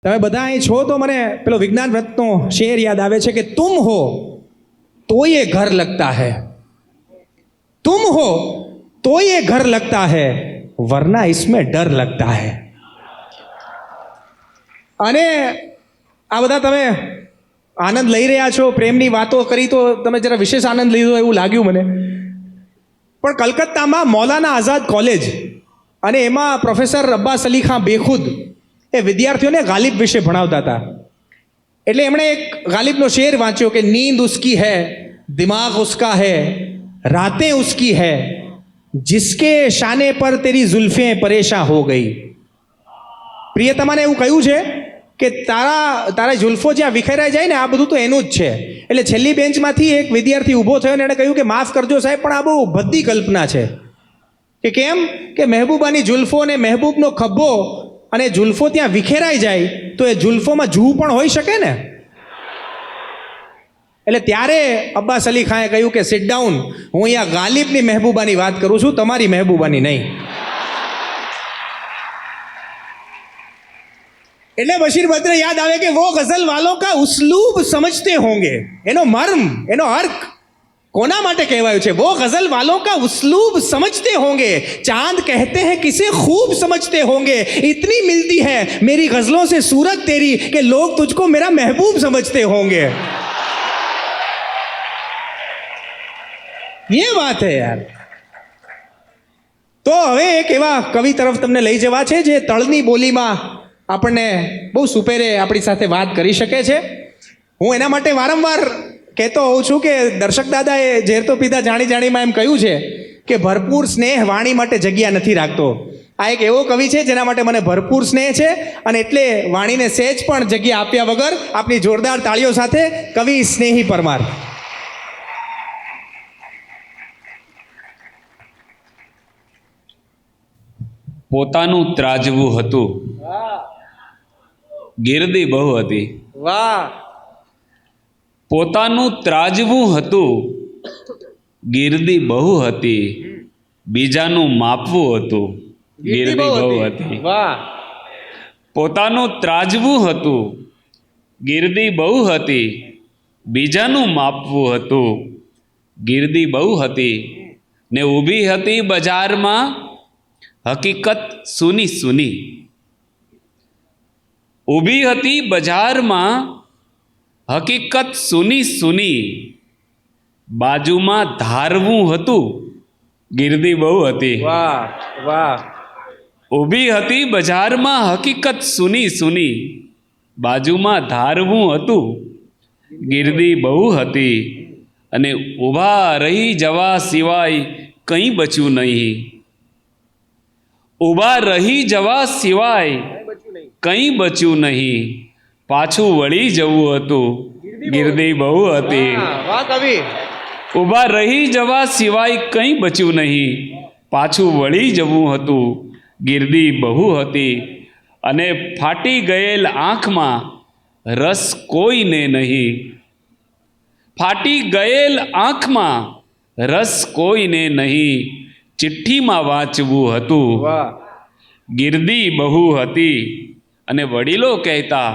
તમે બધા અહીં છો તો મને પેલો વિજ્ઞાન વ્રતનો શેર યાદ આવે છે કે તુમ હો તો ये घर लगता है, तुम हो तो ये घर लगता है, वरना इसमें डर लगता है. અને આ બધા તમે આનંદ લઈ રહ્યા છો, પ્રેમની વાતો કરી તો તમે જરા વિશેષ આનંદ લીધો એવું લાગ્યું મને. પણ કલકત્તામાં મૌલાના આઝાદ કોલેજ અને એમાં પ્રોફેસર અબ્બાસ અલી ખાન બેખુદ એ વિદ્યાર્થીઓને ગાલિબ વિશે ભણાવતા હતા. એટલે એમણે એક ગાલિબનો શેર વાંચ્યો કે નીંદ ઉસકી હૈ, દિમાગ ઉસકા હૈ, રાतें उसकी है, जिसके शाने पर तेरी जुल्फें परेशान हो गई. પ્રિયતમાને એવું કહ્યું છે કે તારા જુલ્ફો જ્યાં વિખેરાઈ જાય ને આ બધું તો એનું જ છે. એટલે છેલ્લી બેન્ચમાંથી એક વિદ્યાર્થી ઊભો થયો ને એણે કહ્યું કે માફ કરજો સાહેબ, પણ આ બહુ ભદ્દી કલ્પના છે. કે કેમ? કે મહેબૂબાની જુલ્ફો ને મહેબૂબનો ખભો અને જુલ્ફો ત્યાં વિખેરાઈ જાય તો એ જુલ્ફોમાં જૂ પણ હોઈ શકે ને. એટલે ત્યારે અબ્બાસ અલી ખાને કહ્યું કે સિટ ડાઉન, હું અહીંયા ગાલિબની મહેબૂબાની વાત કરું છું, તમારી મહેબૂબાની નહીં. એટલે બશીર બદ્ર યાદ આવે કે વો ગઝલ વાલો કા ઉસ્લૂબ સમજતે હોંગે, એનો મર્મ, એનો અર્ક કોના માટે કહેવાયું છે? વો ગઝલ વાલો કા ઉસ્લૂબ સમજતે હોંગે, ચાંદ કહેતે हैं किसे खूब समझते होंगे, इतनी मिलती है मेरी गजलों से सूरत तेरी कि लोग तुझको मेरा महबूब समझते होंगे. ये बात है यार. તો હવે એક એવા કવિ તરફ તમને લઈ જવા છે જે તળની બોલીમાં આપણને બહુ સુપેરે આપણી સાથે વાત કરી શકે છે. હું એના માટે વારંવાર કહેતો હોઉં છું કે દર્શક દાદાએ ઝેર તો પીધા જાણી જાણીમાં એમ કહ્યું છે કે ભરપૂર સ્નેહ વાણી માટે જગ્યા નથી રાખતો. આ એક એવો કવિ છે જેના માટે મને ભરપૂર સ્નેહ છે અને એટલે વાણીને સહેજ પણ જગ્યા આપ્યા વગર આપની જોરદાર તાળીઓ સાથે કવિ સ્નેહી પરમાર. પોતાનું ત્રાજવું હતું, ગીરદી બહુ હતી. વાહ. પોતાનું ત્રાજવું હતું, ગીરદી બહુ હતી, બીજાનું માપવું હતું, ગીરદી બહુ હતી. વાહ. પોતાનું ત્રાજવું હતું, ગીરદી બહુ હતી, બીજાનું માપવું હતું, ગીરદી બહુ હતી. ને ઊભી હતી બજારમાં હકીકત સુની સુની. ઊભી હતી બજારમાં હકીકત સુની સુની, બાજુમાં ધારવું હતું, ગીરદી બહુ હતી. વાહ વાહ. ઊભી હતી બજારમાં હકીકત સુની સુની, બાજુમાં ધારવું હતું, ગીરદી બહુ હતી. અને ઊભા રહી જવા સિવાય કંઈ બચ્યું નહીં. ઊભા રહી જવા સિવાય કંઈ બચ્યું નહીં, પાછું વળી જવું હતું, ગીરદી બહુ હતી. વાહ કવિ. ઊભા રહી જવા સિવાય કંઈ બચ્યું નહીં, પાછું વળી જવું હતું, ગીરદી બહુ હતી. અને ફાટી ગયેલ આંખમાં રસ કોઈને નહીં. ફાટી ગયેલ આંખમાં રસ કોઈને નહીં, ચિઠ્ઠીમાં વાંચવું હતું, ગીરદી બહુ હતી. અને વડીલો કહેતા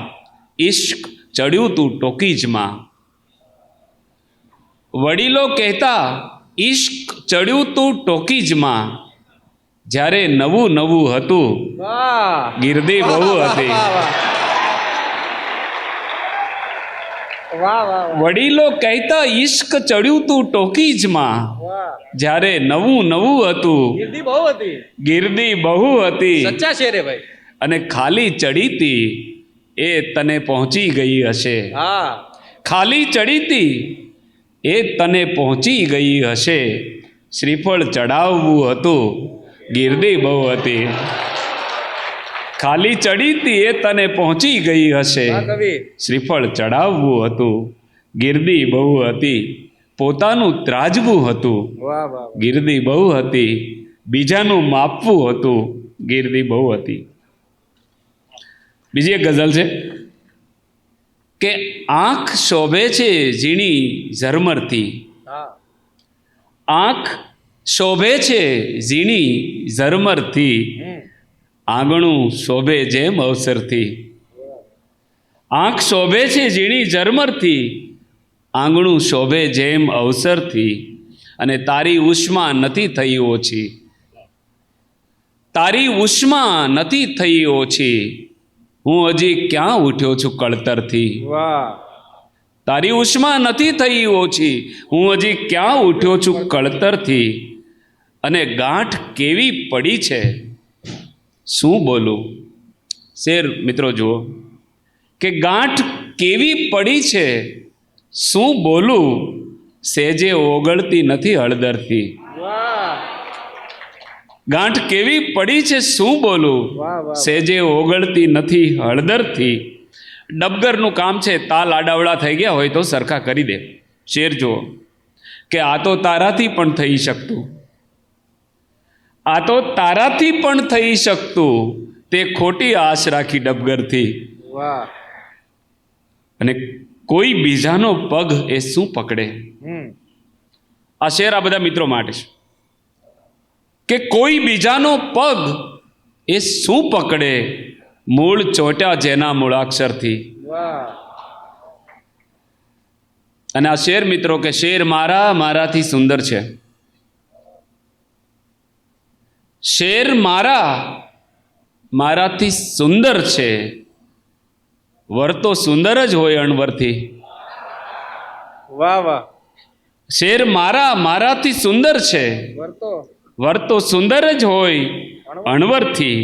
ઇશ્ક ચડ્યું તું ટોકીજમાં. વડીલો કહેતા ઇશ્ક ચડ્યું તું ટોકીજમાં, જ્યારે નવું નવું હતું, ગીરદી બહુ હતી. વડીલો કહેતા ઇશ્ક ચડ્યું તું ટોકીજમાં, જ્યારે નવું નવું હતું, ગીરદી બહુ હતી. સચ્ચા શેર હે ભાઈ. અને ખાલી ચડીતી એ તને પહોંચી ગઈ હશે. ખાલી ચડીતી એ તને પહોંચી ગઈ હશે, શ્રીફળ ચડાવવું હતું, ગીરદી બહુ હતી. ખાલી ચડીતી એ તને પહોંચી ગઈ હશે, શ્રીફળ ચડાવવું હતું, ગીરદી બહુ હતી. પોતાનું ત્રાજવું હતું, ગીરદી બહુ હતી, બીજાનું માપવું હતું, ગીરદી બહુ હતી. બીજી એક ગઝલ છે કે આંખ શોભે છે ઝીણી ઝરમરથી. આંખ શોભે છે ઝીણી ઝરમરથી, આંગણું શોભે જેમ અવસરથી. આંખ શોભે છે ઝીણી ઝરમરથી, આંગણું શોભે જેમ અવસરથી. અને તારી ઉષ્મા નથી થઈ ઓછી, તારી ઉષ્મા નથી થઈ ઓછી, હું હજી ક્યાં ઉઠ્યો છું કળતરથી. વાહ. તારી ઉષ્મા નથી થઈ ઓછી, હું હજી ક્યાં ઉઠ્યો છું કળતરથી. અને ગાંઠ કેવી પડી છે શું બોલું. શેર મિત્રો જુઓ કે ગાંઠ કેવી પડી છે શું બોલું, સેજે ઓગળતી નથી હળદરથી. ગાંઠ કેવી પડી છે શું બોલું, સેજે ઓગળતી નથી હળદરથી. ડબગરનું કામ છે, તાલ આડાવડા થઈ ગયા હોય તો સરખા કરી દે. શેર જુઓ કે આ તો તારાથી પણ થઈ શકતું, આ તો તારાથી પણ થઈ શકતું, તે ખોટી આશ રાખી ડબગરથી. અને કોઈ બીજાનો પગ એ શું પકડે. આ શેર આ બધા મિત્રો માટે છે કે કોઈ બીજાનો પગ એ શું પકડે, મૂળ ચોટ્યા જેના મૂળાક્ષરથી. અને આ શેર મિત્રો કે શેર મારા મારાથી સુંદર છે, શેર મારા મારાથી સુંદર છે, વર તો સુંદર જ હોય અણવરથી. વાહ વાહ. શેર મારા મારાથી સુંદર છે, વર તો સુંદર જ હોય અણવરથી.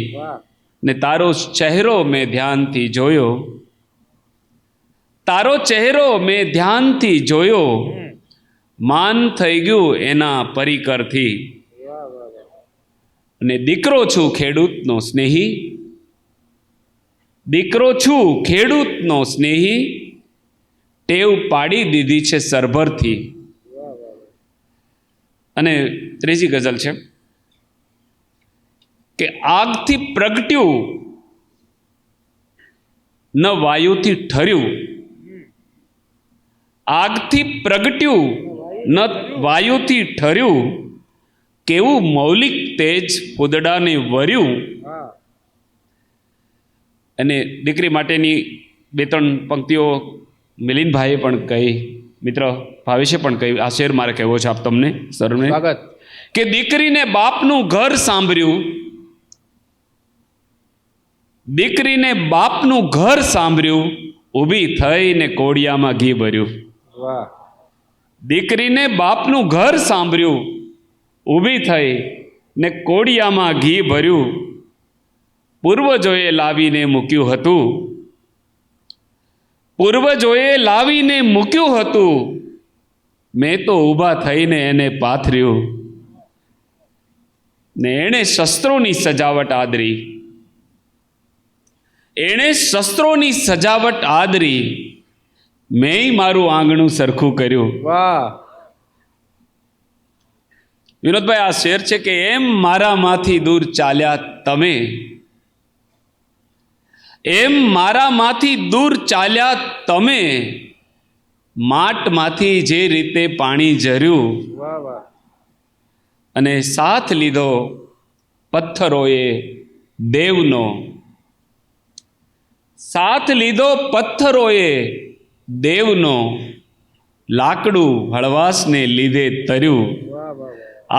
ને તારો ચહેરો મેં ધ્યાનથી જોયો, તારો ચહેરો મેં ધ્યાનથી જોયો, માન થઈ ગયું એના પરિકરથી. અને દીકરો છું ખેડૂતનો સ્નેહી, દીકરો છું ખેડૂતનો સ્નેહી, ટેવ પાડી દીધી છે સરભરથી. અને ત્રીજી ગઝલ છે કે આગથી પ્રગટ્યું ન વાયુથી ઠર્યું, આગથી પ્રગટ્યું ન વાયુથી ઠર્યું, કેવું મૌલિક તેજ ફૂદડાને વર્યું. અને દીકરી માટેની બે ત્રણ પંક્તિઓ મિલિંદભાઈએ પણ કહી, મિત્ર ભાવેશે પણ કહી. આ શેર મારે કહેવો છે આપ તમને સર્વને કે દીકરીને બાપનું ઘર સાંભળ્યું, દીકરીને બાપનું ઘર સાંભળ્યું, ઊભી થઈને કોડિયામાં ઘી ભર્યું. દીકરીને બાપનું ઘર સાંભળ્યું, ઊભી થઈ ને કોડિયામાં ઘી ભર્યું. પૂર્વજોએ લાવીને મૂક્યું હતું, પૂર્વજોએ લાવીને મૂક્યું હતું, મેં તો ઊભા થઈને એને પાથર્યું. ને એણે શસ્ત્રોની સજાવટ આદરી, એણે શસ્ત્રોની સજાવટ આદરી, મેં મારું આંગણું સરખું કર્યું. વાહ. વિનોદભાઈ આ શેર છે કે એમ મારામાંથી દૂર ચાલ્યા તમે, એમ મારામાંથી દૂર ચાલ્યા તમે, માટમાંથી જે રીતે પાણી ઝર્યું. અને સાથ લીધો પથ્થરોએ દેવનો, સાથ લીધો પથ્થરોએ દેવનો, લાકડું હળવાશને લીધે તર્યું.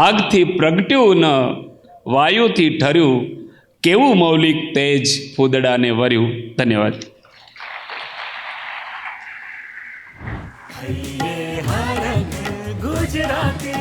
આગથી પ્રગટ્યું ન વાયુથી ઠર્યું, કેવું મૌલિક તેજ ફૂદડાને વર્યું. ધન્યવાદ. ગુજરાતી